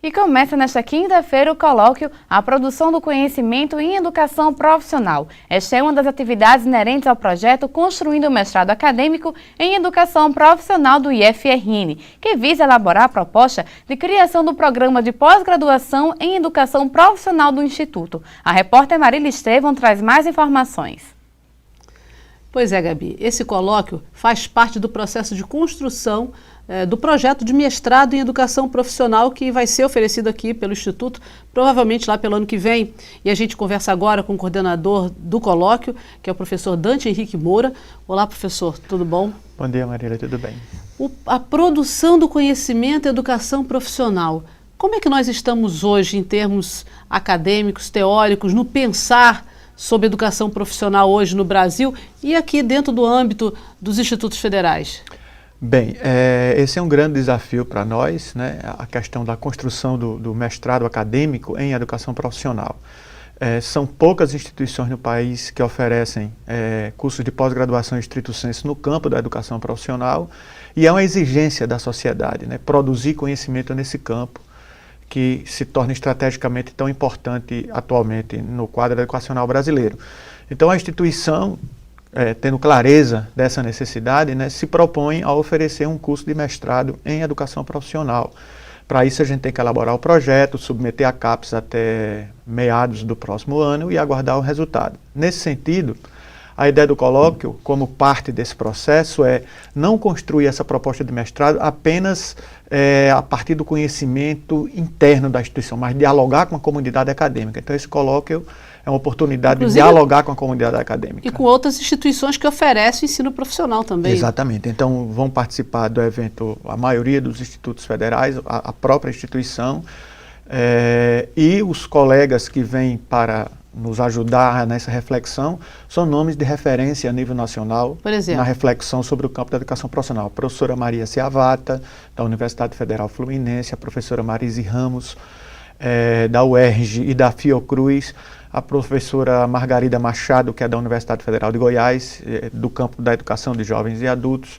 E começa nesta quinta-feira o colóquio A Produção do Conhecimento em Educação Profissional. Esta é uma das atividades inerentes ao projeto Construindo o Mestrado Acadêmico em Educação Profissional do IFRN, que visa elaborar a proposta de criação do programa de pós-graduação em Educação Profissional do Instituto. A repórter Marília Estevão traz mais informações. Pois é, Gabi, esse colóquio faz parte do processo de construção do projeto de mestrado em educação profissional que vai ser oferecido aqui pelo Instituto, provavelmente lá pelo ano que vem. E a gente conversa agora com o coordenador do colóquio, que é o professor Dante Henrique Moura. Olá, professor, tudo bom? Bom dia, Marília, tudo bem? A produção do conhecimento em educação profissional. Como é que nós estamos hoje em termos acadêmicos, teóricos, no pensar sobre educação profissional hoje no Brasil e aqui dentro do âmbito dos institutos federais? Bem, esse é um grande desafio para nós, né? A questão da construção do mestrado acadêmico em educação profissional. São poucas instituições no país que oferecem cursos de pós-graduação estrito sensu no campo da educação profissional e é uma exigência da sociedade, né? Produzir conhecimento nesse campo que se torna estrategicamente tão importante atualmente no quadro educacional brasileiro. Então a instituição, tendo clareza dessa necessidade, né, se propõe a oferecer um curso de mestrado em educação profissional. Para isso a gente tem que elaborar o projeto, submeter a CAPES até meados do próximo ano e aguardar o resultado. Nesse sentido, a ideia do colóquio, como parte desse processo, é não construir essa proposta de mestrado apenas a partir do conhecimento interno da instituição, mas dialogar com a comunidade acadêmica. Então esse colóquio é uma oportunidade de dialogar com a comunidade acadêmica. E com outras instituições que oferecem ensino profissional também. Exatamente. Então vão participar do evento a maioria dos institutos federais, a própria instituição, e os colegas que vêm para nos ajudar nessa reflexão são nomes de referência a nível nacional na reflexão sobre o campo da educação profissional. A professora Maria Ciavata, da Universidade Federal Fluminense, a professora Marise Ramos, da UERJ e da Fiocruz, a professora Margarida Machado, que é da Universidade Federal de Goiás, do campo da educação de jovens e adultos,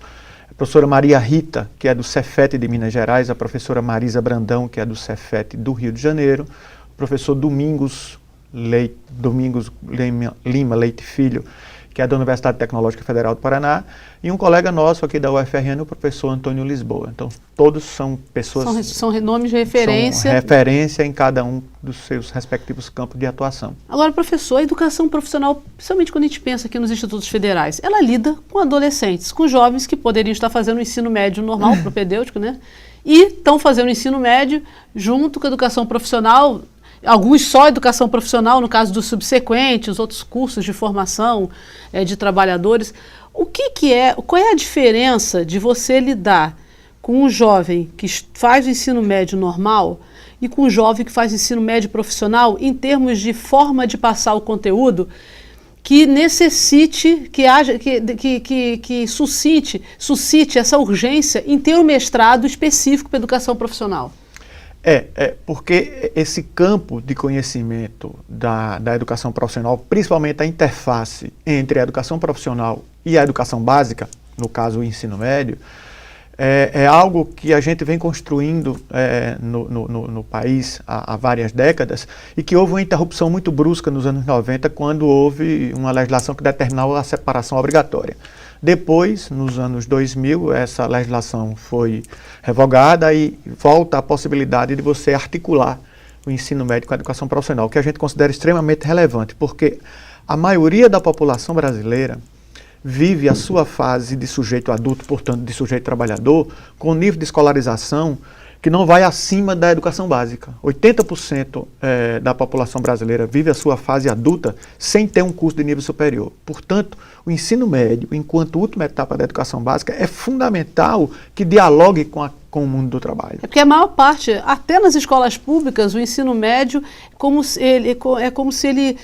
a professora Maria Rita, que é do Cefet de Minas Gerais, a professora Marisa Brandão, que é do Cefet do Rio de Janeiro, o professor Domingos Lima Leite Filho, que é da Universidade Tecnológica Federal do Paraná, e um colega nosso aqui da UFRN, o professor Antônio Lisboa. Então, todos são pessoas... São nomes de referência. São referência em cada um dos seus respectivos campos de atuação. Agora, professor, a educação profissional, principalmente quando a gente pensa aqui nos institutos federais, ela lida com adolescentes, com jovens que poderiam estar fazendo o ensino médio normal, propedêutico, né? E estão fazendo o ensino médio junto com a educação profissional. Alguns só educação profissional, no caso dos subsequentes, outros cursos de formação de trabalhadores. Qual é a diferença de você lidar com um jovem que faz o ensino médio normal e com um jovem que faz ensino médio profissional em termos de forma de passar o conteúdo que necessite, que suscite essa urgência em ter um mestrado específico para educação profissional? Porque esse campo de conhecimento da educação profissional, principalmente a interface entre a educação profissional e a educação básica, no caso o ensino médio, é algo que a gente vem construindo no país há várias décadas e que houve uma interrupção muito brusca nos anos 90, quando houve uma legislação que determinava a separação obrigatória. Depois, nos anos 2000, essa legislação foi revogada e volta a possibilidade de você articular o ensino médio com a educação profissional, que a gente considera extremamente relevante, porque a maioria da população brasileira vive a sua fase de sujeito adulto, portanto de sujeito trabalhador, com nível de escolarização que não vai acima da educação básica. 80% da população brasileira vive a sua fase adulta sem ter um curso de nível superior. Portanto, o ensino médio, enquanto última etapa da educação básica, é fundamental que dialogue com o mundo do trabalho. Porque a maior parte, até nas escolas públicas, o ensino médio é como se ele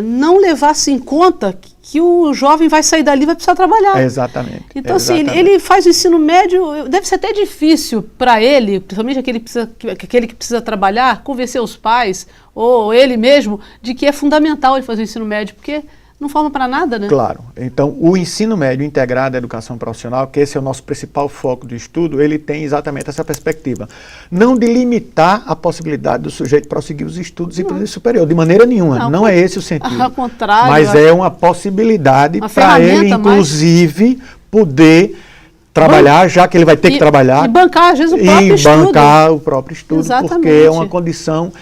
não levasse em conta que o jovem vai sair dali e vai precisar trabalhar. Exatamente. Então, assim, ele faz o ensino médio, deve ser até difícil para ele, principalmente aquele que precisa trabalhar, convencer os pais, ou ele mesmo, de que é fundamental ele fazer o ensino médio, porque não forma para nada, né? Claro. Então, o ensino médio integrado à educação profissional, que esse é o nosso principal foco de estudo, ele tem exatamente essa perspectiva. Não de limitar a possibilidade do sujeito prosseguir os estudos e para o superior, de maneira nenhuma. Não é esse o sentido. Ao contrário. Mas é uma possibilidade para ele, inclusive, poder trabalhar, já que ele vai ter que trabalhar. E bancar, às vezes, o próprio estudo. E bancar o próprio estudo, Exatamente. Porque é uma condição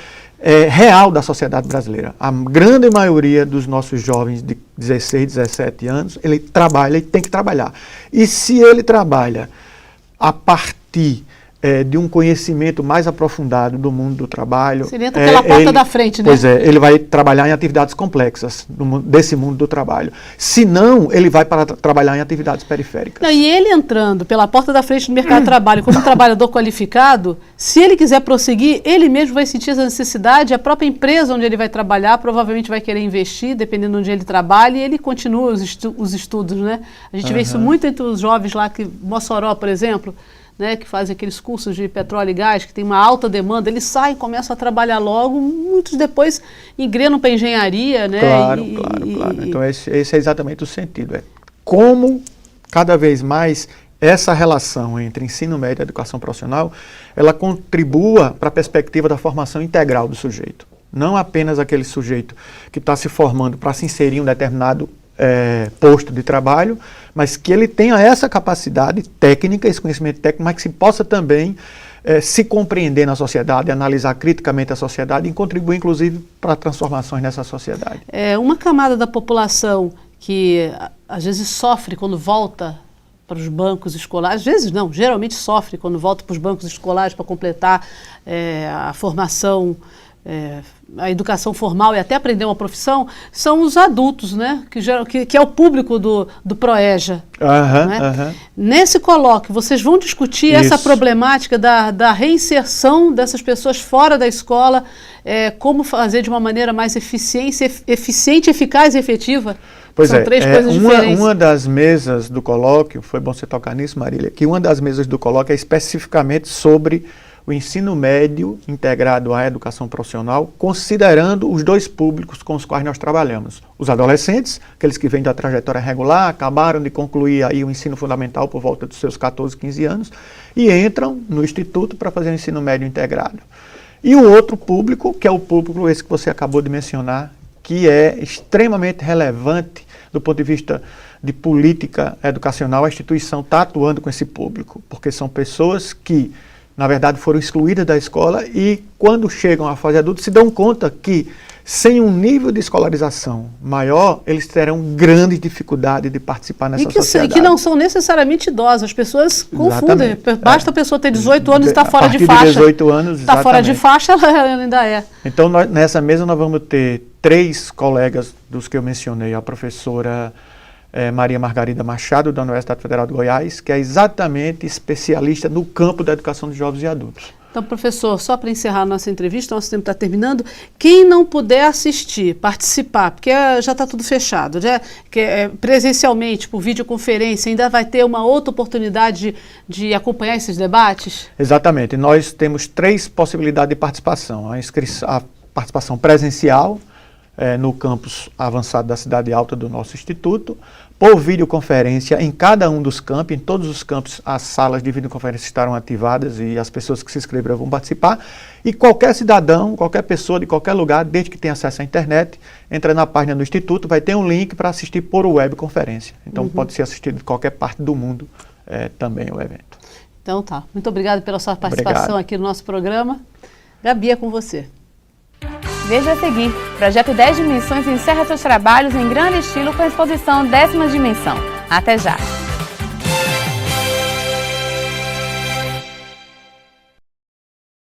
real da sociedade brasileira. A grande maioria dos nossos jovens de 16, 17 anos, ele trabalha e tem que trabalhar. E se ele trabalha a partir de um conhecimento mais aprofundado do mundo do trabalho... Você entra pela porta da frente, né? Pois é, ele vai trabalhar em atividades complexas desse mundo do trabalho. Se não, ele vai para trabalhar em atividades periféricas. Não, e ele entrando pela porta da frente do mercado de trabalho como um trabalhador qualificado, se ele quiser prosseguir, ele mesmo vai sentir essa necessidade, a própria empresa onde ele vai trabalhar provavelmente vai querer investir, dependendo de onde ele trabalha, e ele continua os estudos, né? A gente vê isso muito entre os jovens lá, Mossoró, por exemplo, né, que fazem aqueles cursos de petróleo e gás, que tem uma alta demanda, eles saem, começam a trabalhar logo, muitos depois engrenam para engenharia, né? Claro. Então esse é exatamente o sentido. Como cada vez mais essa relação entre ensino médio e educação profissional, ela contribua para a perspectiva da formação integral do sujeito. Não apenas aquele sujeito que está se formando para se inserir em um determinado posto de trabalho, mas que ele tenha essa capacidade técnica, esse conhecimento técnico, mas que se possa também se compreender na sociedade, analisar criticamente a sociedade e contribuir, inclusive, para transformações nessa sociedade. Uma camada da população que às vezes sofre quando volta para os bancos escolares, às vezes não, geralmente sofre quando volta para os bancos escolares para completar a formação, a educação formal e até aprender uma profissão, são os adultos, né? Que é o público do ProEja. Né? Nesse colóquio, vocês vão discutir essa problemática da reinserção dessas pessoas fora da escola, como fazer de uma maneira mais eficiente, eficaz e efetiva? Pois São três coisas diferentes. Uma das mesas do colóquio, foi bom você tocar nisso, Marília, que uma das mesas do colóquio é especificamente sobre o ensino médio integrado à educação profissional, considerando os dois públicos com os quais nós trabalhamos. Os adolescentes, aqueles que vêm da trajetória regular, acabaram de concluir aí o ensino fundamental por volta dos seus 14, 15 anos, e entram no instituto para fazer o ensino médio integrado. E o outro público, que é o público esse que você acabou de mencionar, que é extremamente relevante do ponto de vista de política educacional, a instituição está atuando com esse público, porque são pessoas que, na verdade, foram excluídas da escola e, quando chegam à fase adulta, se dão conta que, sem um nível de escolarização maior, eles terão grande dificuldade de participar nessa sociedade. E que não são necessariamente idosos, as pessoas confundem. Basta a pessoa ter 18 anos e estar fora de faixa. 18 anos, está fora de faixa, ela ainda é. Então, nessa mesa nós vamos ter 3 colegas dos que eu mencionei, a professora Maria Margarida Machado, da Universidade Federal de Goiás, que é exatamente especialista no campo da educação de jovens e adultos. Então, professor, só para encerrar a nossa entrevista, nosso tempo está terminando, quem não puder assistir, participar, porque já está tudo fechado, né? Presencialmente, por videoconferência, ainda vai ter uma outra oportunidade de acompanhar esses debates? Exatamente. Nós temos 3 possibilidades de participação. A participação presencial, no campus avançado da Cidade Alta do nosso instituto, por videoconferência em cada um dos campos, em todos os campos as salas de videoconferência estarão ativadas e as pessoas que se inscreveram vão participar, e qualquer cidadão, qualquer pessoa de qualquer lugar, desde que tenha acesso à internet, entra na página do instituto, vai ter um link para assistir por webconferência, então pode ser assistido de qualquer parte do mundo também o evento. Então tá, muito obrigado pela sua participação aqui no nosso programa. Gabi, é com você. Veja a seguir, Projeto 10 Dimensões encerra seus trabalhos em grande estilo com a exposição 10ª Dimensão. Até já!